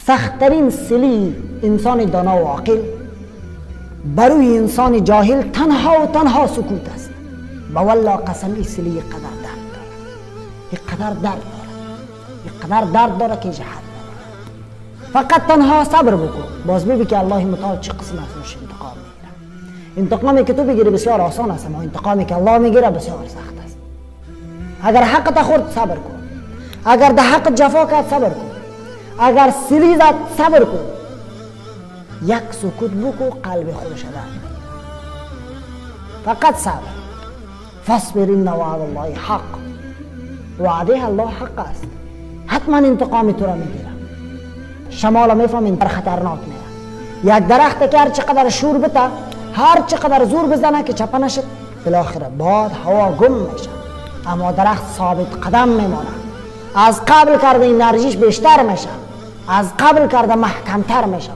سختترین سلی انسان دانا و عاقل بروی انسان جاهل تنها و تنها سکوت است. با والله قسم این سلی قدر درد داره، این قدر درد داره، این قدر درد داره که جهت داره. فقط تنها صبر بکن، باز ببین که الله متعال چه قسم ازش انتقام میگیره. انتقامی که تو بگیری بسیار آسان است، اما انتقامی که الله میگیره بسیار سخت است. اگر حق خورد صبر کن، اگر ده حق جفا کرد صبر کن، اگر سلی زد صبر کن، یک سکوت بکو قلب خودش درد. فقط صبر. فاصبر ان وعد الله حق، وعده الله حق است، حتما انتقام تو را میگیره. شمال میفهمین در خطرناک میره. یک درخت که هر چقدر شور بده، هر چقدر زور بزنه که چپه نشه، بالاخره باد هوا گم میشه، اما درخت ثابت قدم میمونه. از قبل کرده انرژیش بیشتر میشه، از قبل کرده محکمتر میشه.